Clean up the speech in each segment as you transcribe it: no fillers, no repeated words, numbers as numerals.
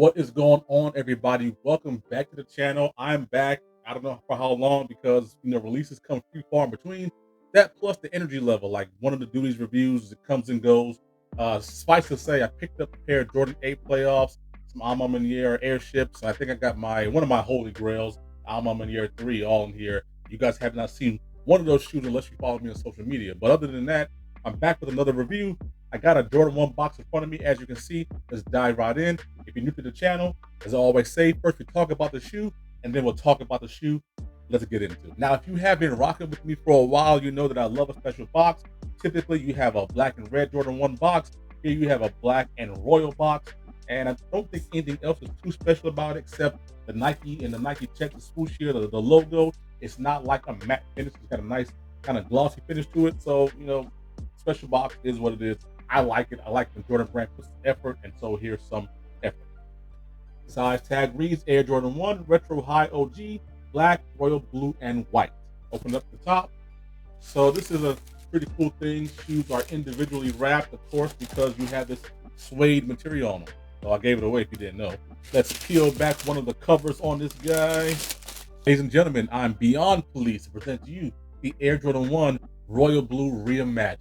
What is going on, everybody? Welcome back to the channel. I'm back. I don't know for how long because releases come few far in between. That plus the energy level, like one of the duties reviews, it comes and goes. Suffice to say, I picked up a pair of Jordan 8 playoffs, some Alma Manier airships. I think I got my one of my holy grails, Alma Manier 3, all in here. You guys have not seen one of those shoes unless you follow me on social media. But other than that, I'm back with another review. I got a Jordan 1 box in front of me, as you can see. Let's dive right in. If you're new to the channel, as I always say, first we talk about the shoe, and then we'll talk about the shoe. Let's get into it. Now, if you have been rocking with me for a while, you know that I love a special box. Typically, you have a black and red Jordan 1 box. Here you have a black and royal box. And I don't think anything else is too special about it except the Nike and the Nike check, the swoosh here, the logo. It's not like a matte finish. It's got a nice kind of glossy finish to it. So, special box is what it is. I like it. I like when Jordan Brand puts effort, and so here's some effort. Size tag reads Air Jordan 1 Retro High OG, black, royal blue, and white. Open up the top. So this is a pretty cool thing. Shoes are individually wrapped, of course, because you have this suede material on them. So I gave it away if you didn't know. Let's peel back one of the covers on this guy. Ladies and gentlemen, I'm beyond pleased to present to you the Air Jordan 1 Royal Blue Reimagined.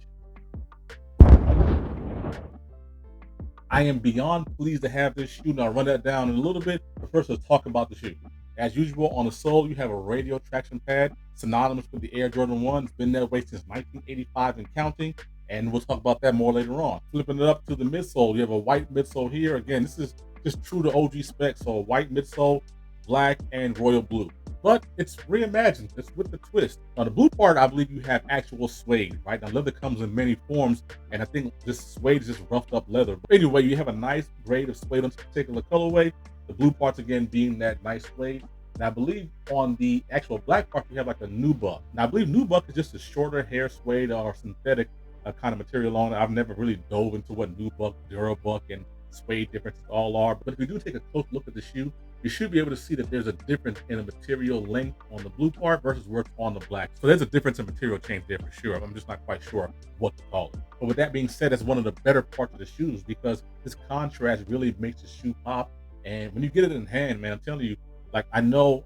I am beyond pleased to have this shoe. Now I'll run that down in a little bit, but first let's talk about the shoe. As usual, on the sole, you have a radial traction pad, synonymous with the Air Jordan 1. It's been that way since 1985 and counting, and we'll talk about that more later on. Flipping it up to the midsole, you have a white midsole here. Again, this is just true to OG specs, so a white midsole, black, and royal blue. But it's reimagined. It's with the twist. On the blue part, I believe you have actual suede, right? Now, leather comes in many forms, and I think this suede is just roughed up leather. But anyway, you have a nice grade of suede on this particular colorway. The blue parts, again, being that nice suede. And I believe on the actual black part, you have like a nubuck. Now, I believe nubuck is just a shorter hair suede or synthetic kind of material on it. I've never really dove into what nubuck, durabuck, and suede differences all are. But if you do take a close look at the shoe, you should be able to see that there's a difference in the material length on the blue part versus what's on the black. So there's a difference in material change there for sure. I'm just not quite sure what to call it. But with that being said, that's one of the better parts of the shoes because this contrast really makes the shoe pop. And when you get it in hand, man, I'm telling you, like I know,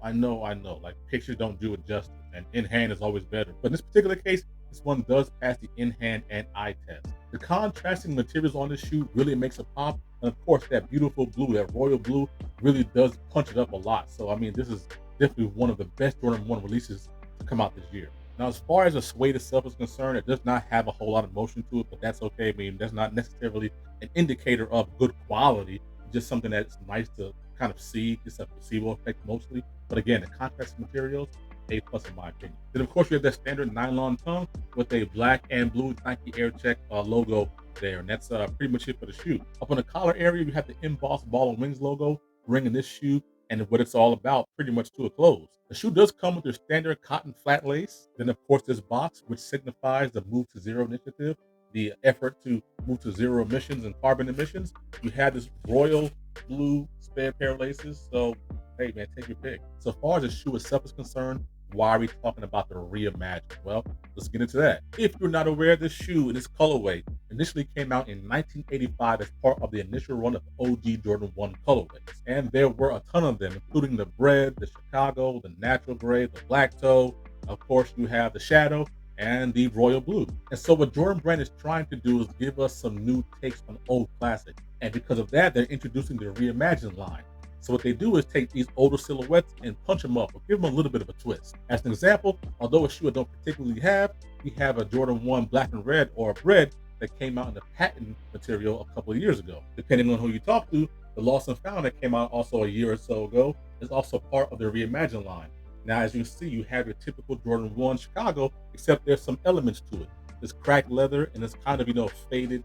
like pictures don't do it justice, and in hand is always better. But in this particular case, this one does pass the in hand and eye test. The contrasting materials on this shoe really makes it pop. And of course, that beautiful blue, that royal blue, really does punch it up a lot. So, I mean, this is definitely one of the best Jordan 1 releases to come out this year. Now, as far as the suede itself is concerned, it does not have a whole lot of motion to it, but that's okay. I mean, that's not necessarily an indicator of good quality. It's just something that's nice to kind of see. It's a placebo effect mostly. But again, the contrasting materials, A+ in my opinion. Then, of course, you have that standard nylon tongue with a black and blue Nike Air Check logo there, and that's pretty much it for the shoe. Up on the collar area, you have the embossed ball and wings logo, bringing this shoe and what it's all about pretty much to a close. The shoe does come with your standard cotton flat lace. Then, of course, this box, which signifies the Move to Zero initiative, the effort to move to zero emissions and carbon emissions. You have this royal blue spare pair of laces. So, hey, man, take your pick. So far as the shoe itself is concerned, why are we talking about the reimagined? Well, let's get into that. If you're not aware, this shoe in this colorway initially came out in 1985 as part of the initial run of OG Jordan 1 colorways. And there were a ton of them, including the Bread, the Chicago, the Natural Gray, the Black Toe. Of course, you have the Shadow and the Royal Blue. And so what Jordan Brand is trying to do is give us some new takes on old classics. And because of that, they're introducing the Reimagined line. So what they do is take these older silhouettes and punch them up or give them a little bit of a twist. As an example, although a shoe I don't particularly have, we have a Jordan 1 black and red or a Bread that came out in the patent material a couple of years ago. Depending on who you talk to, the Lost and Found that came out also a year or so ago is also part of the Reimagined line. Now, as you can see, you have your typical Jordan 1 Chicago, except there's some elements to it. This cracked leather and this kind of, faded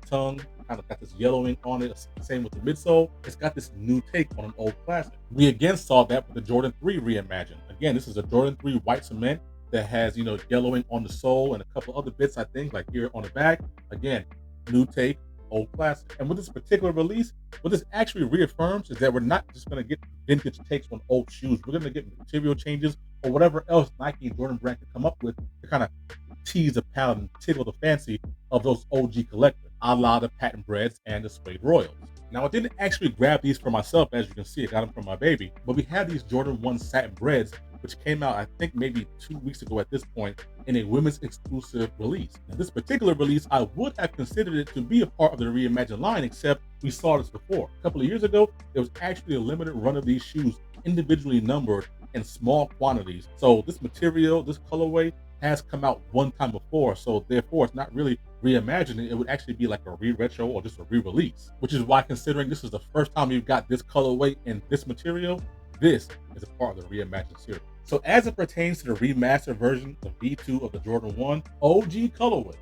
tongue, kind of got this yellowing on it. Same with the midsole. It's got this new take on an old classic. We again saw that with the Jordan 3 Reimagined. Again, this is a Jordan 3 white cement that has, yellowing on the sole and a couple other bits, I think, like here on the back. Again, new take, old classic. And with this particular release, what this actually reaffirms is that we're not just going to get vintage takes on old shoes. We're going to get material changes or whatever else Nike and Jordan Brand can come up with to kind of tease the palate and tickle the fancy of those OG collectors, a la the patent breads and the suede royals. Now, I didn't actually grab these for myself, as you can see, I got them from my baby, but we have these Jordan 1 satin breads, which came out, I think, maybe 2 weeks ago at this point, in a women's exclusive release. Now, this particular release, I would have considered it to be a part of the Reimagined line, except we saw this before. A couple of years ago, there was actually a limited run of these shoes, individually numbered in small quantities. So this material, this colorway, has come out one time before, so therefore it's not really reimagining. It would actually be like a re-retro or just a re-release, which is why, considering this is the first time we've got this colorway and this material, this is a part of the Reimagined series. So as it pertains to the remastered version of V2 of the Jordan 1, OG colorways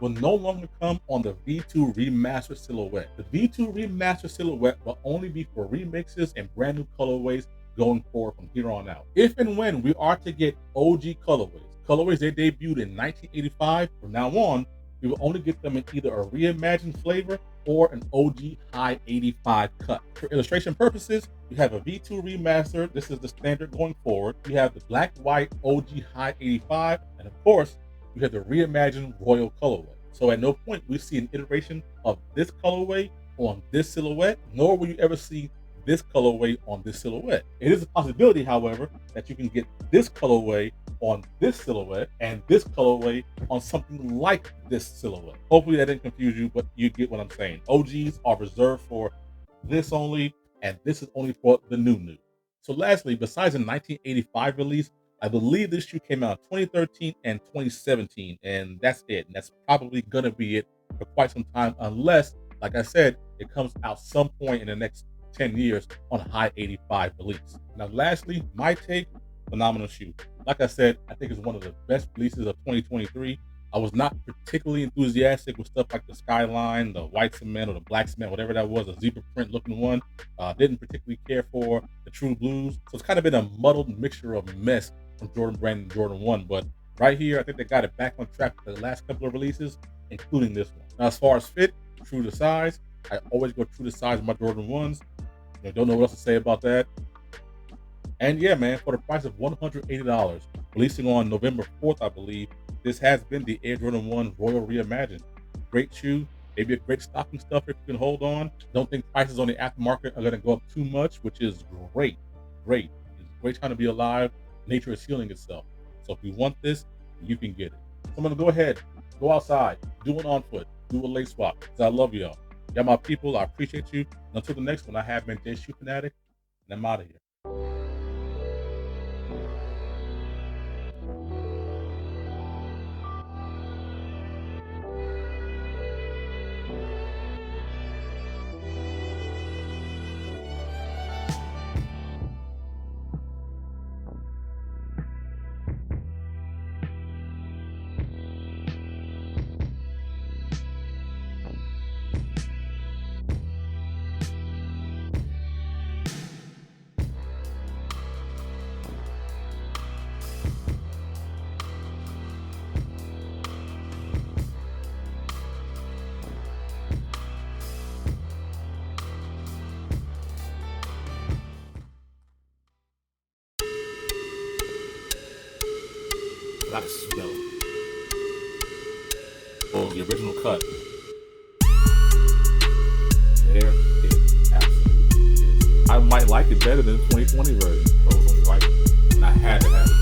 will no longer come on the V2 remastered silhouette. The V2 remastered silhouette will only be for remixes and brand new colorways going forward from here on out. If and when we are to get OG colorways that debuted in 1985, from now on, we will only get them in either a reimagined flavor or an OG High 85 cut. For illustration purposes, we have a V2 remastered. This is the standard going forward. We have the black, white OG High 85, and of course, we have the reimagined Royal colorway. So at no point will we see an iteration of this colorway on this silhouette, nor will you ever see this colorway on this silhouette. It is a possibility, however, that you can get this colorway on this silhouette and this colorway on something like this silhouette. Hopefully that didn't confuse you, but you get what I'm saying. OGs are reserved for this only, and this is only for the new. So lastly, besides the 1985 release, I believe this shoe came out in 2013 and 2017, and that's it. And that's probably gonna be it for quite some time, unless, like I said, it comes out some point in the next 10 years on a High 85 release. Now, lastly, my take, phenomenal shoe. Like I said, I think it's one of the best releases of 2023. I was not particularly enthusiastic with stuff like the Skyline, the white cement or the black cement, whatever that was, a zebra print looking one. Didn't particularly care for the True Blues. So it's kind of been a muddled mixture of mess from Jordan Brand and Jordan 1. But right here, I think they got it back on track for the last couple of releases, including this one. Now, as far as fit, true to size, I always go true to size with my Jordan 1s. Don't know what else to say about that. And yeah, man, for the price of $180, releasing on November 4th, I believe, this has been the Air Jordan 1 Royal Reimagined. Great shoe, maybe a great stocking stuffer if you can hold on. Don't think prices on the aftermarket are going to go up too much, which is great. It's a great time to be alive. Nature is healing itself. So if you want this, you can get it. So I'm going to go ahead, go outside, do an on foot, do a lace swap, because I love y'all. Y'all my people, I appreciate you. And until the next one, I have been Jay Shoe Fanatic, and I'm out of here. Not a smell. Oh, the original cut. There it absolutely is. I might like it better than the 2020 version. And I had to have it.